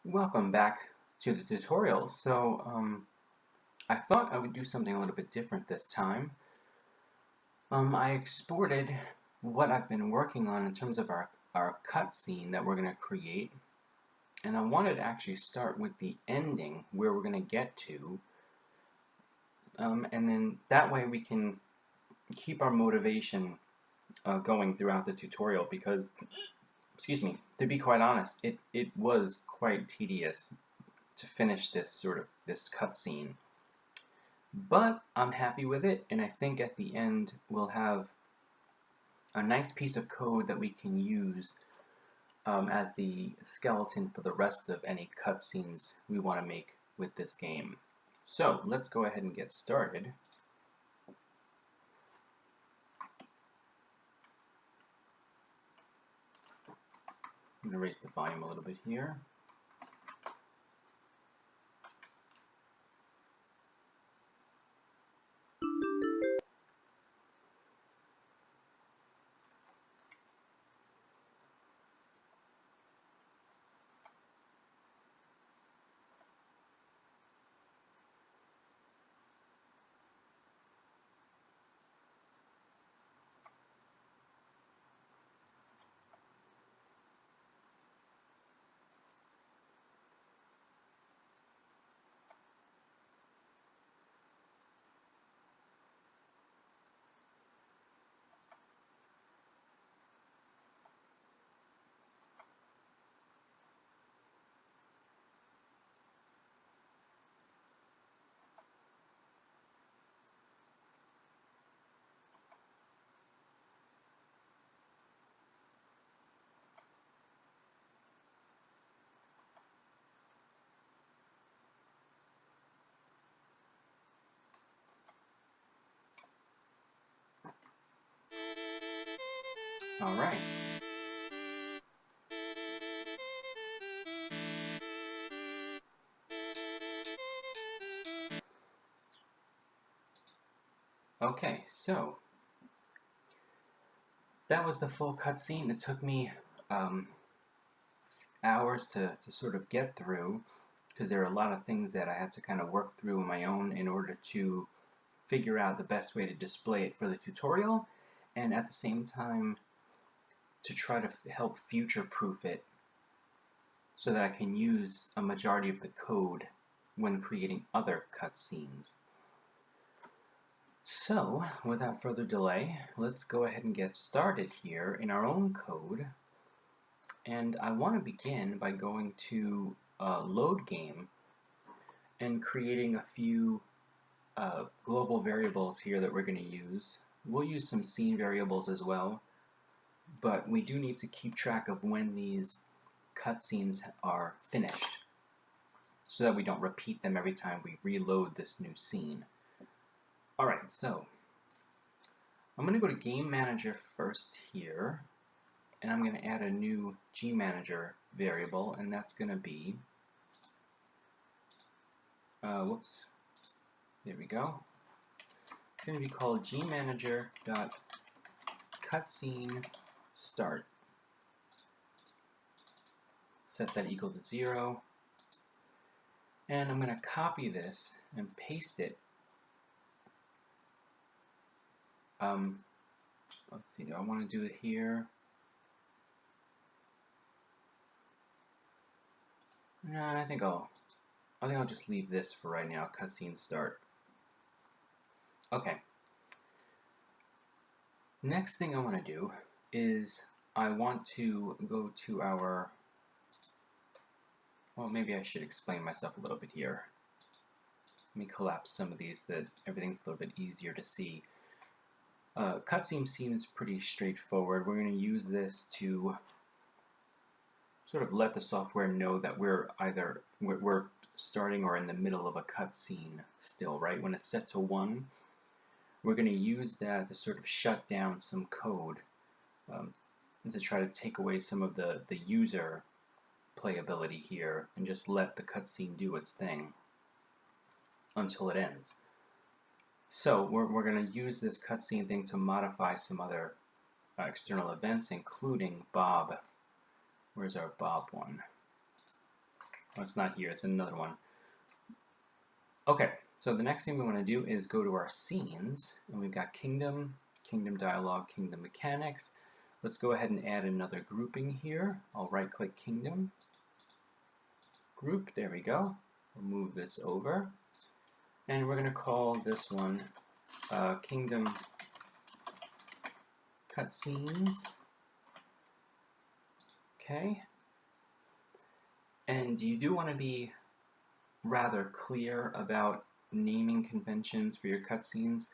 Welcome back to the tutorial. I thought I would do something a little bit different this time. I exported what I've been working on in terms of our cutscene that we're going to create, and I wanted to actually start with the ending where we're going to get to, and then that way we can keep our motivation going throughout the tutorial because, excuse me, to be quite honest, it was quite tedious to finish this cutscene. But I'm happy with it, and I think at the end we'll have a nice piece of code that we can use as the skeleton for the rest of any cutscenes we want to make with this game. So let's go ahead and get started. I'm going to raise the volume a little bit here. All right. Okay, so that was the full cutscene. It took me hours to sort of get through because there are a lot of things that I had to kind of work through on my own in order to figure out the best way to display it for the tutorial, and at the same time to try to help future-proof it so that I can use a majority of the code when creating other cutscenes. So, without further delay, let's go ahead and get started here in our own code. And I want to begin by going to load game and creating a few global variables here that we're going to use. We'll use some scene variables as well, but we do need to keep track of when these cutscenes are finished so that we don't repeat them every time we reload this new scene. Alright, so I'm going to go to Game Manager first here, and I'm going to add a new GManager variable, and that's going to be, whoops, there we go. It's going to be called gmanager.cutsceneStart. Set that equal to 0, and I'm going to copy this and paste it. Let's see, do I want to do it here? No, I think I'll just leave this for right now, cutscene start. Okay. Next thing I want to do is I want to go to our, well, maybe I should explain myself a little bit here. Let me collapse some of these so that everything's a little bit easier to see. Cutscene seems pretty straightforward. We're going to use this to sort of let the software know that we're either we're starting or in the middle of a cutscene still, right? When it's set to 1, we're going to use that to sort of shut down some code to try to take away some of the user playability here and just let the cutscene do its thing until it ends. So we're going to use this cutscene thing to modify some other external events, including Bob. Where's our Bob one? Oh, it's not here, it's another one. Okay, so the next thing we want to do is go to our scenes, and we've got kingdom, kingdom dialog, kingdom mechanics. Let's go ahead and add another grouping here. I'll right click kingdom, group, there we go. We'll move this over, and we're going to call this one kingdom cutscenes. Okay, and you do want to be rather clear about naming conventions for your cutscenes.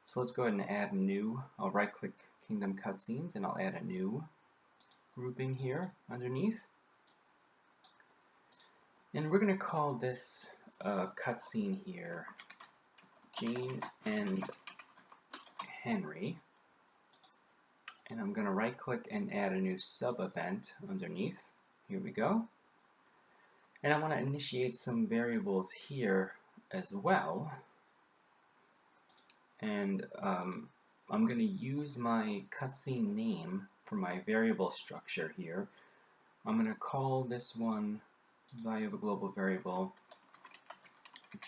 So let's go ahead and add new. I'll right click Kingdom Cutscenes and I'll add a new grouping here underneath. And we're going to call this cutscene here Jane and Henry. And I'm going to right click and add a new sub event underneath. Here we go. And I want to initiate some variables here as well. And I'm going to use my cutscene name for my variable structure here. I'm going to call this one value of a global variable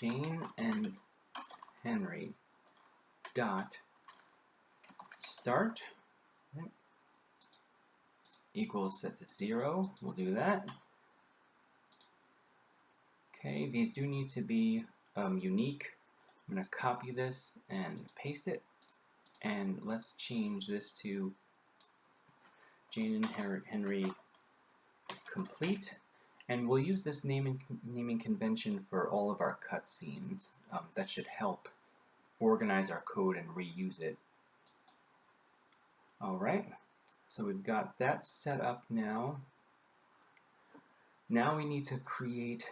Jane and Henry dot start equals set to 0. We'll do that. Okay, these do need to be unique. I'm going to copy this and paste it, and let's change this to Jane and Henry complete, and we'll use this naming convention for all of our cutscenes. That should help organize our code and reuse it. Alright, so we've got that set up now. Now we need to create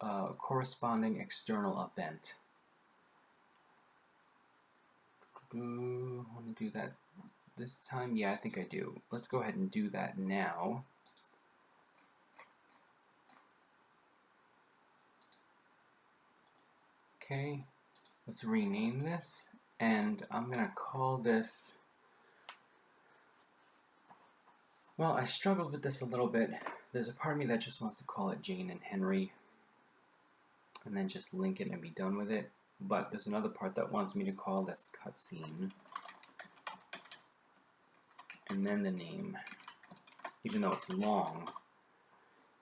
a corresponding external event. Want to do that this time? Yeah, I think I do. Let's go ahead and do that now. Okay, let's rename this, and I'm going to call this, well, I struggled with this a little bit. There's a part of me that just wants to call it Jane and Henry, and then just link it and be done with it. But there's another part that wants me to call this cutscene, and then the name. Even though it's long,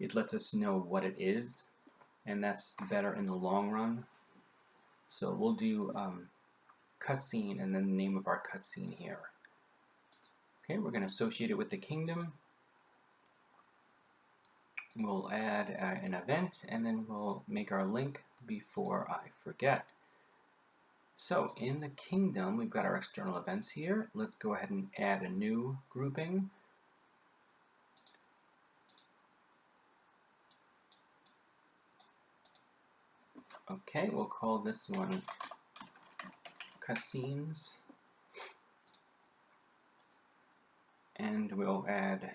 it lets us know what it is, and that's better in the long run. So we'll do cutscene and then the name of our cutscene here. Okay, we're going to associate it with the kingdom. We'll add an event, and then we'll make our link before I forget. So in the kingdom, we've got our external events here. Let's go ahead and add a new grouping. Okay, we'll call this one cutscenes. And we'll add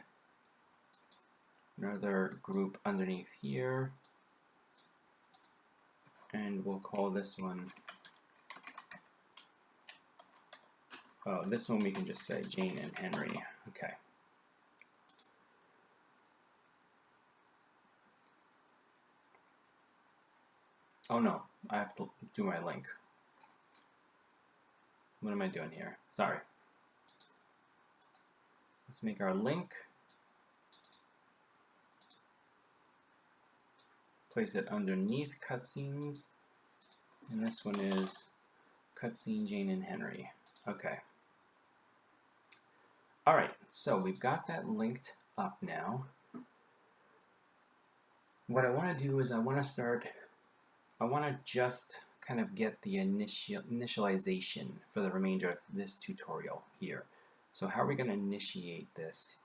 another group underneath here. And we'll call this one, oh, this one we can just say Jane and Henry. Okay. Oh no, I have to do my link. What am I doing here? Sorry. Let's make our link. Place it underneath cutscenes. And this one is cutscene Jane and Henry. Okay. Alright, so we've got that linked up now. What I want to do is I want to just kind of get the initialization for the remainder of this tutorial here. So how are we going to initiate this?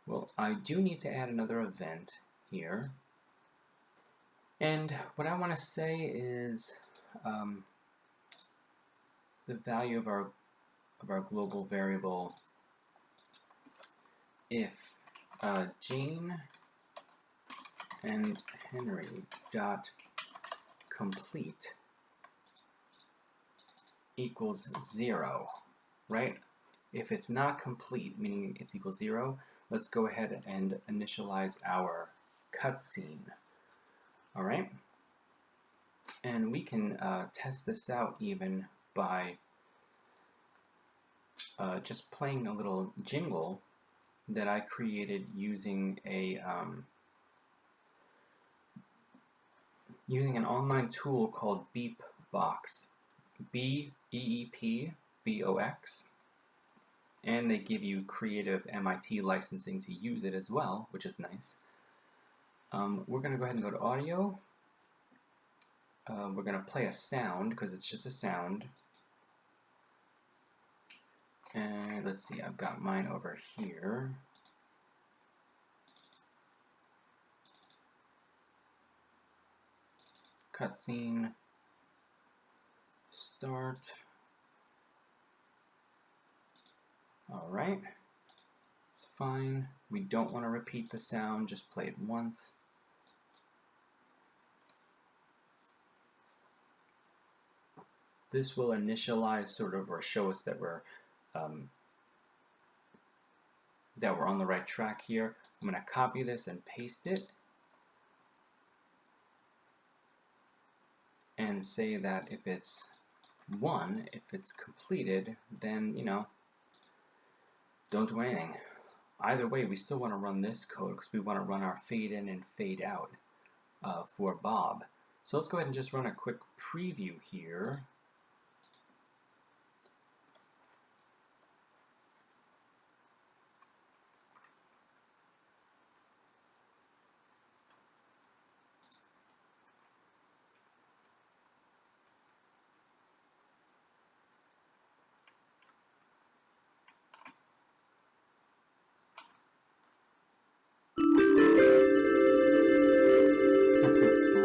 Well, I do need to add another event here. And what I want to say is the value of our global variable if Jane and Henry dot complete equals 0, right? If it's not complete, meaning it's equals 0, let's go ahead and initialize our cutscene. All right, and we can test this out even by just playing a little jingle that I created using using an online tool called Beepbox, Beepbox, and they give you creative MIT licensing to use it as well, which is nice. We're going to go ahead and go to audio. We're going to play a sound because it's just a sound. And let's see, I've got mine over here. Cutscene. Start. All right. It's fine. We don't want to repeat the sound, just play it once. This will initialize sort of, or show us that we're on the right track here. I'm going to copy this and paste it and say that if it's 1, if it's completed, then, you know, don't do anything. Either way, we still want to run this code because we want to run our fade in and fade out for Bob. So let's go ahead and just run a quick preview here.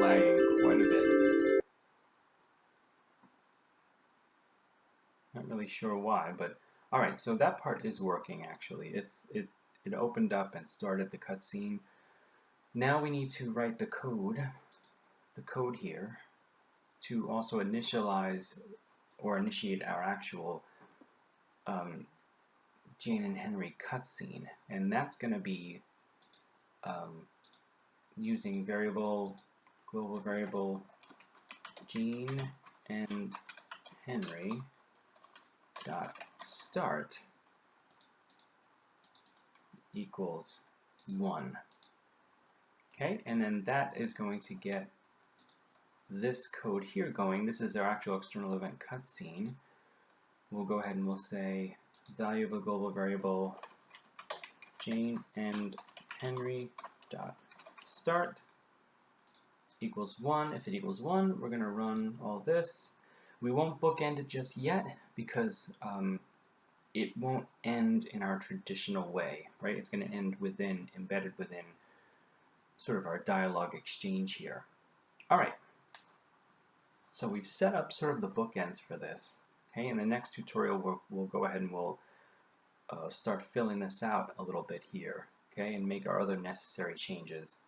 Lagging quite a bit. Not really sure why, but all right. So that part is working actually. It opened up and started the cutscene. Now we need to write the code here, to also initialize or initiate our actual Jane and Henry cutscene, and that's going to be using global variable Jane and Henry dot start equals 1. Okay, and then that is going to get this code here going. This is our actual external event cutscene. We'll go ahead and we'll say value of a global variable Jane and Henry dot start equals 1. If it equals 1, we're going to run all this. We won't bookend it just yet because it won't end in our traditional way, right? It's going to end embedded within sort of our dialogue exchange here. All right. So we've set up sort of the bookends for this. Okay, in the next tutorial, we'll go ahead and we'll start filling this out a little bit here, okay, and make our other necessary changes.